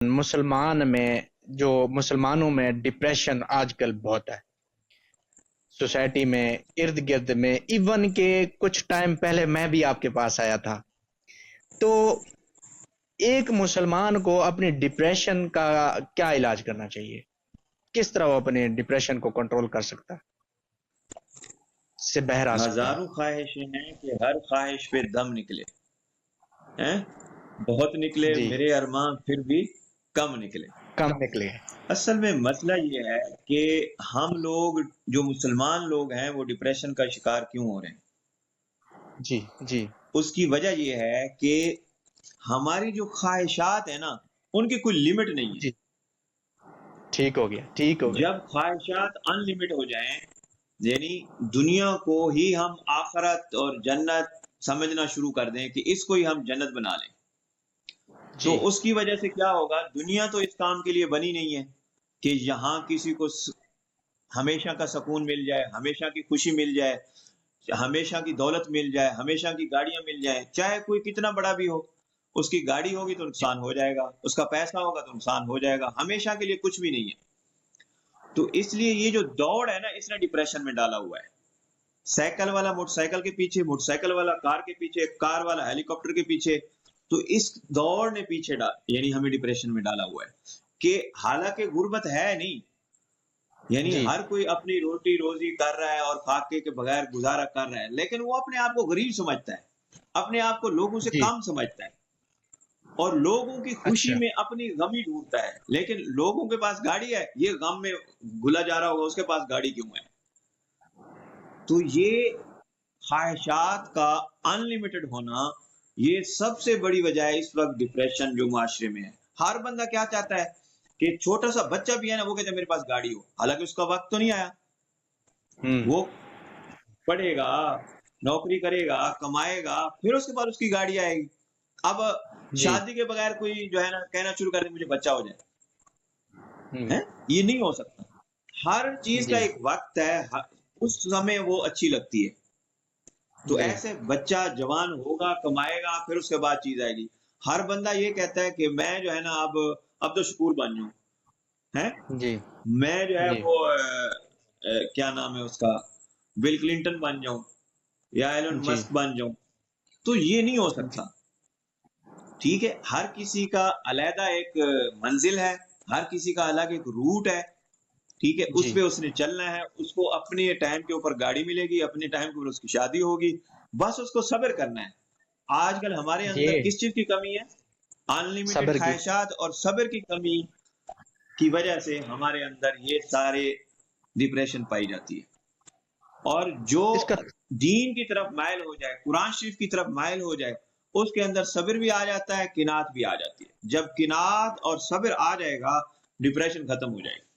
مسلمانوں میں ڈپریشن آج کل بہت ہے، سوسائٹی میں، ارد گرد میں، ایون کہ کچھ ٹائم پہلے میں بھی آپ کے پاس آیا تھا. تو ایک مسلمان کو اپنی ڈپریشن کا کیا علاج کرنا چاہیے؟ کس طرح وہ اپنے ڈپریشن کو کنٹرول کر سکتا ہے، سے باہر آ سکتا ہے؟ ہزاروں خواہشیں ہیں کہ ہر خواہش پہ دم نکلے ہیں، بہت نکلے جی، میرے ارمان پھر بھی کم نکلے. کم نکلے. اصل میں مسئلہ یہ ہے کہ ہم لوگ جو مسلمان لوگ ہیں وہ ڈپریشن کا شکار کیوں ہو رہے ہیں. جی جی اس کی وجہ یہ ہے کہ ہماری جو خواہشات ہیں نا ان کی کوئی لمٹ نہیں ہے. جی، ٹھیک ہو گیا، ٹھیک ہو گیا. جب خواہشات ان لمٹ ہو جائیں، یعنی دنیا کو ہی ہم آخرت اور جنت سمجھنا شروع کر دیں کہ اس کو ہی ہم جنت بنا لیں، تو جی اس کی وجہ سے کیا ہوگا؟ دنیا تو اس کام کے لیے بنی نہیں ہے کہ یہاں کسی کو ہمیشہ کا سکون مل جائے، ہمیشہ کی خوشی مل جائے، ہمیشہ کی دولت مل جائے، ہمیشہ کی گاڑیاں مل جائیں. چاہے کوئی کتنا بڑا بھی ہو، اس کی گاڑی ہوگی تو جی نقصان ہو جائے گا، اس کا پیسہ ہوگا تو نقصان ہو جائے گا، ہمیشہ کے لیے کچھ بھی نہیں ہے. تو اس لیے یہ جو دوڑ ہے نا اس نے ڈپریشن میں ڈالا ہوا ہے. سائیکل والا موٹر سائیکل کے پیچھے، موٹر سائیکل والا کار کے پیچھے، کار والا ہیلی کاپٹر کے پیچھے. تو اس دوڑ نے پیچھے یعنی ہمیں ڈپریشن میں ڈالا ہوا ہے کہ حالانکہ غربت ہے نہیں، یعنی جی ہر کوئی اپنی روٹی روزی کر رہا ہے اور فاقے کے بغیر گزارا کر رہا ہے، لیکن وہ اپنے آپ کو غریب سمجھتا ہے، اپنے آپ کو لوگوں سے جی. کم سمجھتا ہے، اور لوگوں کی خوشی اچھا. میں اپنی غمی ڈھونڈتا ہے. لیکن لوگوں کے پاس گاڑی ہے، یہ غم میں گلا جا رہا ہوگا اس کے پاس گاڑی کیوں ہے. تو یہ خواہشات کا ان لمیٹڈ ہونا یہ سب سے بڑی وجہ ہے اس وقت ڈپریشن جو معاشرے میں ہے. ہر بندہ کیا چاہتا ہے کہ چھوٹا سا بچہ بھی ہے نا وہ کہتا ہے میرے پاس گاڑی ہو، حالانکہ اس کا وقت تو نہیں آیا. ہوں. وہ پڑھے گا، نوکری کرے گا، کمائے گا، پھر اس کے بعد اس کی گاڑی آئے گی. اب جی. شادی کے بغیر کوئی جو ہے نا کہنا شروع کر دے مجھے بچہ ہو جائے، ہوں. ہیں؟ یہ نہیں ہو سکتا. ہر چیز کا جی. ایک وقت ہے، اس سمے وہ اچھی لگتی ہے. تو جی. ایسے بچہ جوان ہوگا، کمائے گا، پھر اس کے بعد چیز آئے گی. ہر بندہ یہ کہتا ہے کہ میں جو ہے نا اب تو شکور بن جاؤں، ہیں؟ جی. میں جو ہے جی. وہ کیا نام ہے اس کا، بل کلنٹن بن جاؤں یا ایلن جی. مسک بن جاؤں. تو یہ نہیں ہو جی. سکتا. ٹھیک ہے، ہر کسی کا علیحدہ ایک منزل ہے، ہر کسی کا الگ ایک روٹ ہے. ٹھیک ہے، اس جی. پہ اس نے چلنا ہے. اس کو اپنے ٹائم کے اوپر گاڑی ملے گی، اپنے ٹائم کے اوپر اس کی شادی ہوگی، بس اس کو صبر کرنا ہے. آج کل ہمارے اندر یہ کس چیز کی کمی ہے؟ ان لمیٹڈ صبر کی. خواہشات اور صبر کی کمی کی وجہ سے ہمارے اندر یہ سارے ڈپریشن پائی جاتی ہے. اور جو اس کا دین کی طرف مائل ہو جائے، قرآن شریف کی طرف مائل ہو جائے، اس کے اندر صبر بھی آ جاتا ہے، قناعت بھی آ جاتی ہے. جب قناعت اور صبر آ جائے گا ڈپریشن ختم ہو جائے گا.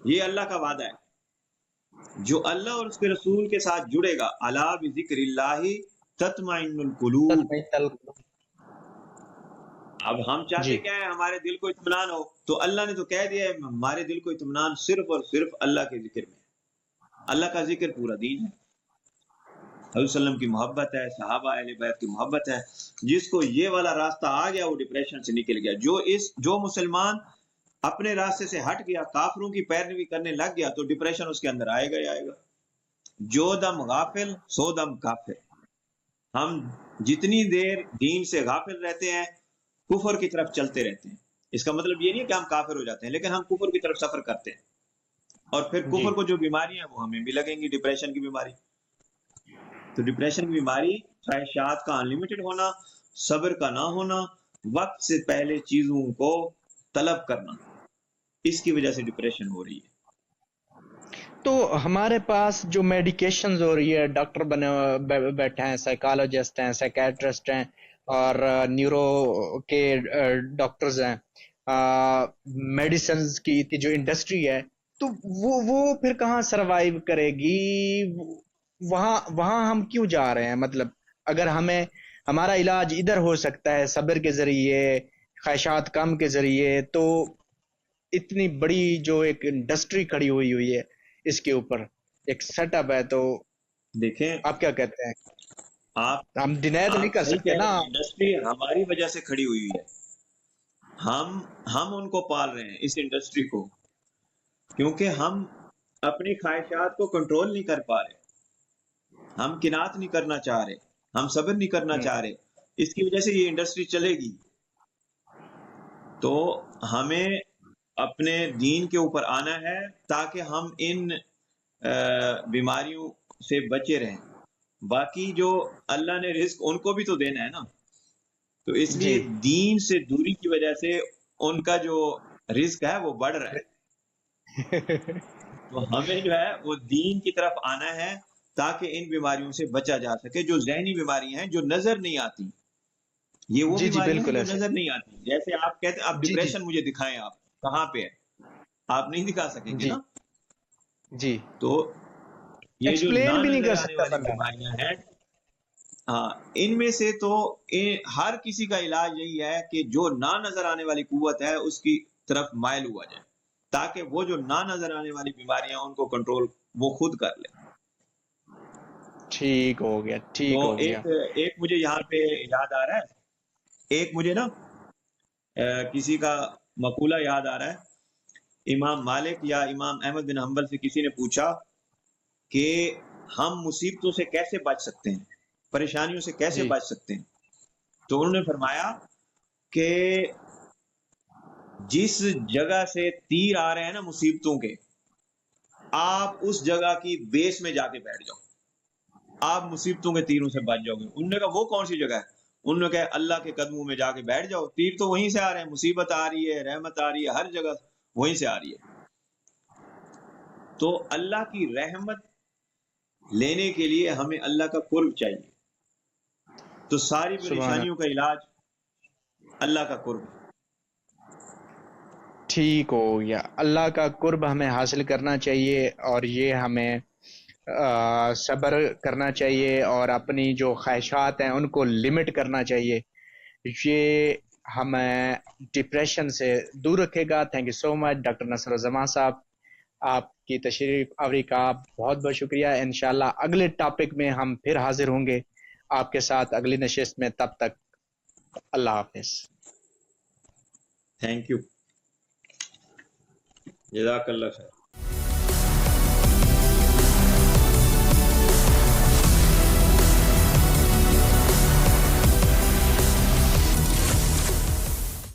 یہ اللہ کا وعدہ ہے. جو اللہ اور اس کے رسول کے ساتھ جڑے گا، الا بذکر اللہ تطمئن القلوب. اب ہم چاہتے جی. کیا ہے؟ ہمارے دل کو اطمینان ہو. تو اللہ نے تو کہہ دیا ہے ہمارے دل کو اطمینان صرف اور صرف اللہ کے ذکر میں ہے. اللہ کا ذکر پورا دین ہے. حضرت صلی اللہ علیہ وسلم کی محبت ہے، صحابہ اہل بیت کی محبت ہے. جس کو یہ والا راستہ آ گیا وہ ڈپریشن سے نکل گیا. جو مسلمان اپنے راستے سے ہٹ گیا، کافروں کی پیروی کرنے لگ گیا، تو ڈپریشن اس کے اندر آئے گا ہی آئے گا. جو دم غافل سو دم کافر. ہم جتنی دیر دین سے غافل رہتے ہیں کفر کی طرف چلتے رہتے ہیں. اس کا مطلب یہ نہیں کہ ہم کافر ہو جاتے ہیں، لیکن ہم کفر کی طرف سفر کرتے ہیں، اور پھر جی. کفر کو جو بیماریاں ہیں وہ ہمیں بھی لگیں گی، ڈپریشن کی بیماری. تو ڈپریشن کی بیماری خواہشات کا انلمیٹڈ ہونا، صبر کا نہ ہونا، وقت سے پہلے چیزوں کو طلب کرنا، اس کی وجہ سے ڈپریشن ہو رہی ہے. تو ہمارے پاس جو میڈیکیشنز ہو رہی ہے، ڈاکٹر بنے بیٹھے ہیں، سائیکالوجسٹ ہیں، سائیکیٹرسٹ ہیں، اور نیورو کے ڈاکٹرز ہیں، میڈیسنز کی جو انڈسٹری ہے، تو وہ پھر کہاں سروائیو کرے گی؟ وہاں ہم کیوں جا رہے ہیں؟ مطلب اگر ہمارا علاج ادھر ہو سکتا ہے صبر کے ذریعے، خواہشات کم کے ذریعے، تو اتنی بڑی جو ایک انڈسٹری کھڑی ہوئی ہے، اس کے اوپر ایک سیٹ اپ ہے، تو دیکھیں، آپ کیا کہتے ہیں؟ آپ ہم ڈینائی تو نہیں آپ کر صحیح سکتے کہہ نا. رہے ہیں، انڈسٹری ہماری وجہ سے کھڑی ہوئی ہے. ہم ان کو پال رہے ہیں اس انڈسٹری کو، کیونکہ ہم اپنی خواہشات کو کنٹرول نہیں کر پا رہے، ہم قناعت نہیں کرنا چاہ رہے، ہم صبر نہیں کرنا چاہ رہے، اس کی وجہ سے یہ انڈسٹری چلے گی۔ تو ہمیں اپنے دین کے اوپر آنا ہے تاکہ ہم ان بیماریوں سے بچے رہیں۔ باقی جو اللہ نے رزق ان کو بھی تو دینا ہے نا، تو اس جی لیے دین سے دوری کی وجہ سے ان کا جو رزق ہے وہ بڑھ رہا ہے، تو ہمیں جو ہے وہ دین کی طرف آنا ہے تاکہ ان بیماریوں سے بچا جا سکے، جو ذہنی بیماریاں ہیں جو نظر نہیں آتی۔ یہ وہ جی جی بیماریاں ہیں بالکل جو ایسے، نظر نہیں آتی، جیسے آپ کہتے ہیں آپ جی جی ڈپریشن مجھے دکھائیں، آپ کہاں پہ ہے، آپ نہیں دکھا سکیں گے جی نا۔ جی، تو یہ جو نہ ایکسپلین بھی نہیں نظر کر آنے سکتا والی بندہ۔ بیماریاں ہیں، ہاں، ان میں سے تو ہر کسی کا علاج یہی ہے کہ جو نہ نظر آنے والی قوت ہے اس کی طرف مائل ہوا جائے، تاکہ وہ جو نہ نظر آنے والی بیماریاں ان کو کنٹرول وہ خود کر لے۔ ٹھیک ہو گیا، تو ٹھیک ہو گیا۔ ایک مجھے یہاں پہ یاد آ رہا ہے، ایک مجھے نا کسی کا مقولہ یاد آ رہا ہے، امام مالک یا امام احمد بن حنبل سے کسی نے پوچھا کہ ہم مصیبتوں سے کیسے بچ سکتے ہیں، پریشانیوں سے کیسے جی بچ سکتے ہیں؟ تو انہوں نے فرمایا کہ جس جگہ سے تیر آ رہے ہیں نا مصیبتوں کے، آپ اس جگہ کی بیس میں جا کے بیٹھ جاؤ، آپ مصیبتوں کے تیروں سے بچ جاؤ گے۔ انہوں نے کہا وہ کون سی جگہ ہے؟ انہوں نے کہا اللہ کے قدموں میں جا کے بیٹھ جاؤ، تیر تو وہیں سے آ رہے ہیں، مصیبت آ رہی ہے، رحمت آ رہی ہے، ہر جگہ وہیں سے آ رہی ہے۔ تو اللہ کی رحمت لینے کے لیے ہمیں اللہ کا قرب چاہیے، تو ساری سبحان پریشانیوں اللہ، کا علاج اللہ کا قرب ہے۔ ٹھیک ہو گیا۔ اللہ کا قرب ہمیں حاصل کرنا چاہیے، اور یہ ہمیں صبر کرنا چاہیے، اور اپنی جو خواہشات ہیں ان کو لمٹ کرنا چاہیے۔ یہ ہمیں ڈپریشن سے دور رکھے گا۔ Thank you so much doctor Nasr Uzzaman sahib, آپ کی تشریف آوری کا بہت بہت شکریہ۔ انشاءاللہ اگلے ٹاپک میں ہم پھر حاضر ہوں گے آپ کے ساتھ اگلی نشست میں، تب تک اللہ حافظ۔ تھینک یو، جزاک اللہ خیر۔